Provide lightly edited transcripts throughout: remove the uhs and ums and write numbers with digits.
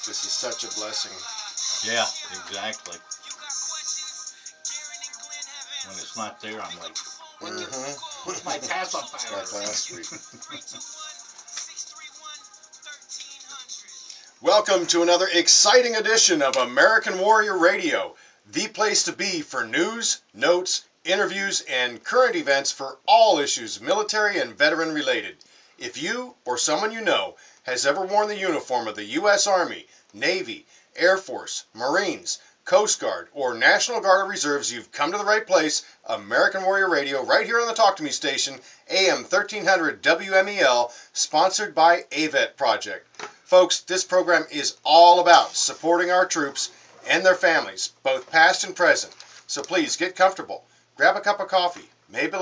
This is such a blessing. Yeah, exactly. When it's not there, I'm like, where's my pacifier? Like last week. Welcome to another exciting edition of American Warrior Radio, the place to be for news, notes, interviews, and current events for all issues military and veteran related. If you or someone you know has ever worn the uniform of the U.S. Army, Navy, Air Force, Marines, Coast Guard, or National Guard or Reserves, you've come to the right place. American Warrior Radio, right here on the Talk to Me station, AM 1300 WMEL, sponsored by AVET Project. Folks, this program is all about supporting our troops and their families, both past and present. So please get comfortable, grab a cup of coffee, maybe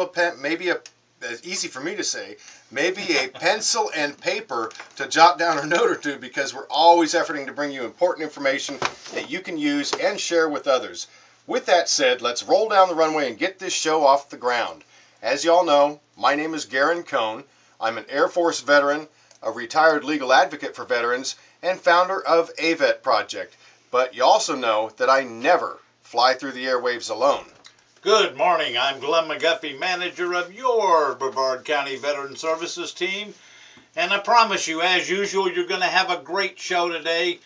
easy for me to say, maybe a pencil and paper to jot down a note or two, because we're always efforting to bring you important information that you can use and share with others. With that said, let's roll down the runway and get this show off the ground. As you all know, my name is Garen Cohn. I'm an Air Force veteran, a retired legal advocate for veterans, and founder of AVET Project. But you also know that I never fly through the airwaves alone. Good morning. I'm Glenn McGuffey, manager of your Brevard County Veteran Services team. And I promise you, as usual, you're going to have a great show today.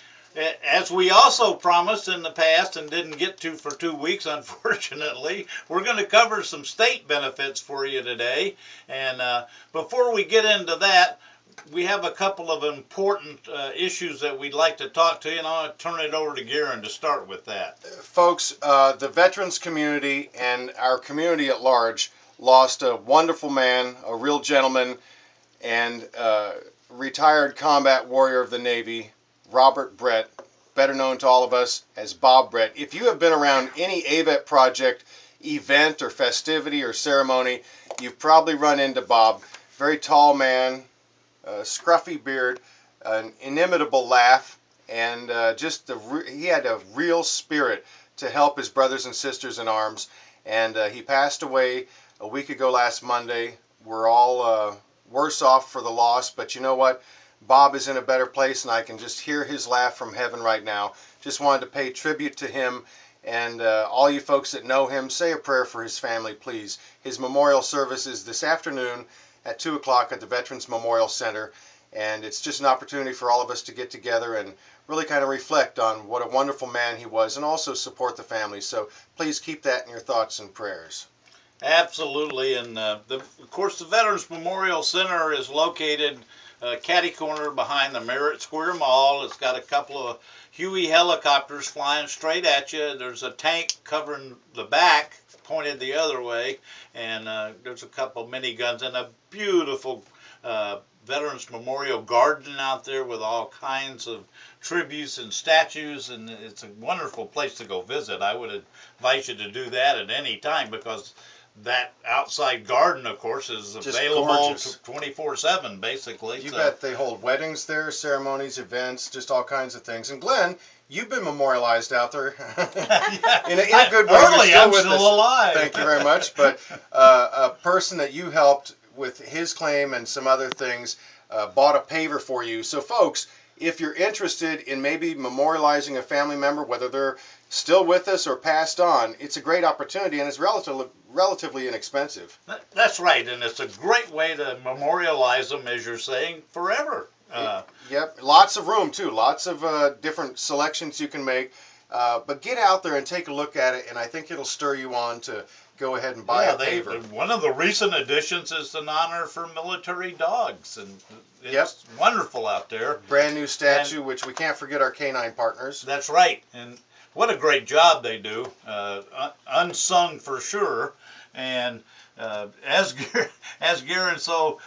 As we also promised in the past and didn't get to for 2 weeks, unfortunately, we're going to cover some state benefits for you today. And before we get into that, we have a couple of important issues that we'd like to talk to you, and I'll turn it over to Garen to start with that. Folks, the veterans community and our community at large lost a wonderful man, a real gentleman, and retired combat warrior of the Navy, Robert Brett, better known to all of us as Bob Brett. If you have been around any AVET Project event or festivity or ceremony, you've probably run into Bob. Very tall man, scruffy beard, an inimitable laugh, and he had a real spirit to help his brothers and sisters in arms. And he passed away a week ago last Monday. We're all worse off for the loss, but you know what? Bob is in a better place, and I can just hear his laugh from heaven right now. Just wanted to pay tribute to him, and all you folks that know him, say a prayer for his family, please. His memorial service is this afternoon at 2 o'clock at the Veterans Memorial Center, and it's just an opportunity for all of us to get together and really kind of reflect on what a wonderful man he was, and also support the family. So please keep that in your thoughts and prayers. Absolutely, and of course the Veterans Memorial Center is located catty corner behind the Merritt Square Mall. It's got a couple of Huey helicopters flying straight at you. There's a tank covering the back, pointed the other way, and there's a couple miniguns and a beautiful Veterans Memorial Garden out there with all kinds of tributes and statues, and it's a wonderful place to go visit. I would advise you to do that at any time, because that outside garden, of course, is Just available gorgeous. 24/7, basically. You bet. They hold weddings there, ceremonies, events, just all kinds of things. And Glenn, you've been memorialized out there in a good way. Early, I'm with still us. alive. Thank you very much. But a person that you helped with his claim and some other things bought a paver for you. So, folks, if you're interested in maybe memorializing a family member, whether they're still with us or passed on, it's a great opportunity, and it's relatively inexpensive. That's right, and it's a great way to memorialize them, as you're saying, forever. Yep, lots of room too, lots of different selections you can make, but get out there and take a look at it, and I think it'll stir you on to go ahead and buy a paver. One of the recent additions is an honor for military dogs, and it's wonderful out there. Brand new statue, which we can't forget our canine partners. That's right, and what a great job they do, unsung for sure. And as as Garen so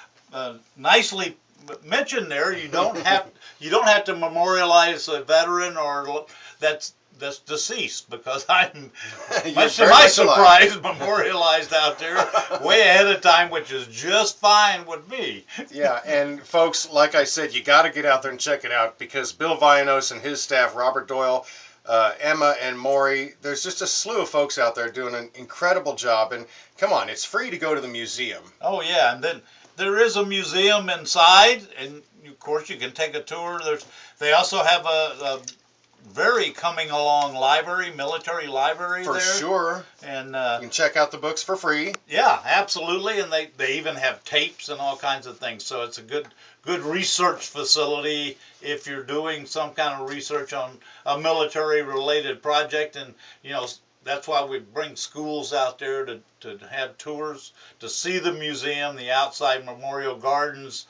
nicely mentioned there, you don't have to memorialize a veteran or that's deceased, because I'm much to my surprise memorialized out there way ahead of time, which is just fine with me. Yeah, and folks, like I said, you got to get out there and check it out, because Bill Vianos and his staff, Robert Doyle, Emma and Maury, there's just a slew of folks out there doing an incredible job. And come on, it's free to go to the museum. Oh yeah, and then there is a museum inside, and of course you can take a tour. They also have a very coming along library, military library for there. For sure. And you can check out the books for free. Yeah, absolutely. And they even have tapes and all kinds of things. So it's a good research facility if you're doing some kind of research on a military related project. And that's why we bring schools out there to have tours, to see the museum, the outside memorial gardens,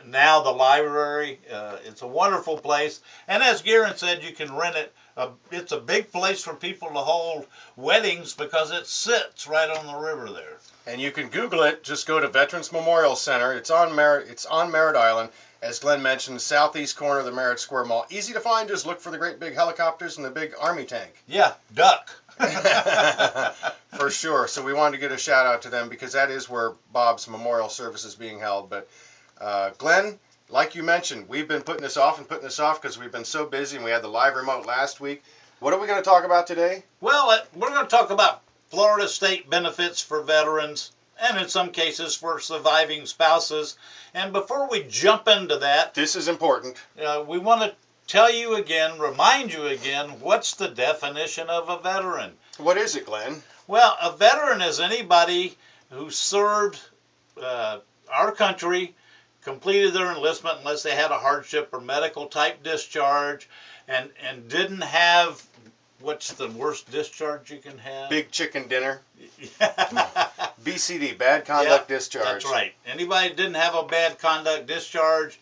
now the library. It's a wonderful place. And as Garen said, you can rent it. It's a big place for people to hold weddings because it sits right on the river there. And you can Google it. Just go to Veterans Memorial Center. It's on Merritt Island. As Glenn mentioned, southeast corner of the Merritt Square Mall. Easy to find. Just look for the great big helicopters and the big Army tank. Yeah, duck. For sure. So we wanted to get a shout out to them, because that is where Bob's memorial service is being held. But Glenn, like you mentioned, we've been putting this off because we've been so busy, and we had the live remote last week. What are we going to talk about today? Well, we're going to talk about Florida state benefits for veterans, and in some cases for surviving spouses. And before we jump into that, this is important. We want to tell you again, remind you again, what's the definition of a veteran? What is it, Glenn? Well, a veteran is anybody who served our country, completed their enlistment unless they had a hardship or medical type discharge, and didn't have, what's the worst discharge you can have? Big chicken dinner. BCD, bad conduct discharge. That's right. Anybody that didn't have a bad conduct discharge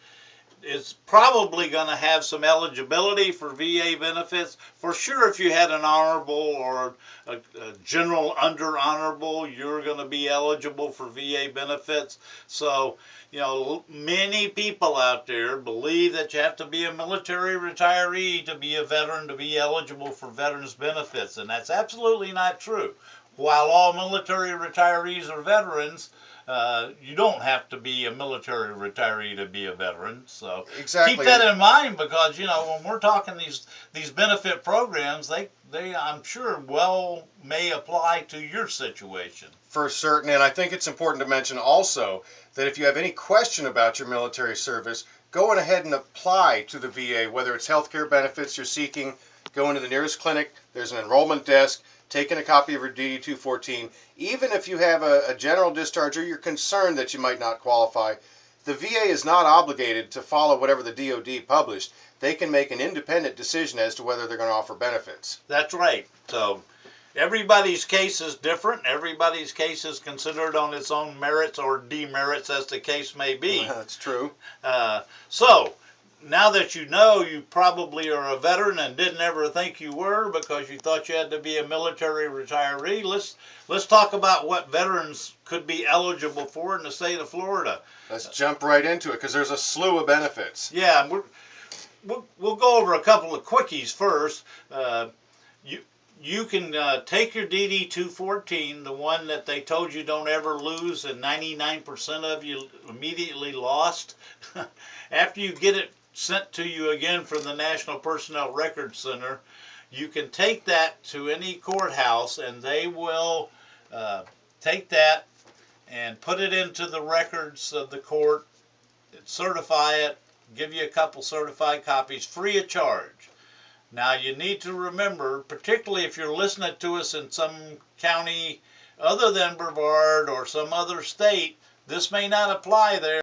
is probably going to have some eligibility for VA benefits. For sure, if you had an honorable or a general under honorable, you're going to be eligible for VA benefits. So, many people out there believe that you have to be a military retiree to be a veteran to be eligible for veterans benefits, and that's absolutely not true. While all military retirees are veterans, you don't have to be a military retiree to be a veteran. So exactly. Keep that in mind, because when we're talking these benefit programs, they I'm sure may apply to your situation. For certain, and I think it's important to mention also that if you have any question about your military service, go on ahead and apply to the VA, whether it's health care benefits you're seeking. Go into the nearest clinic. There's an enrollment desk. Take in a copy of your DD-214. Even if you have a general discharge or you're concerned that you might not qualify, the VA is not obligated to follow whatever the DOD published. They can make an independent decision as to whether they're going to offer benefits. That's right. So everybody's case is different. Everybody's case is considered on its own merits or demerits, as the case may be. That's true. So now that you probably are a veteran and didn't ever think you were because you thought you had to be a military retiree, let's talk about what veterans could be eligible for in the state of Florida. Let's jump right into it, because there's a slew of benefits. Yeah, we'll go over a couple of quickies first. You can take your DD-214, the one that they told you don't ever lose and 99% of you immediately lost. After you get it sent to you again from the National Personnel Records Center, you can take that to any courthouse, and they will take that and put it into the records of the court, certify it, give you a couple certified copies free of charge. Now, you need to remember, particularly if you're listening to us in some county other than Brevard or some other state, this may not apply there.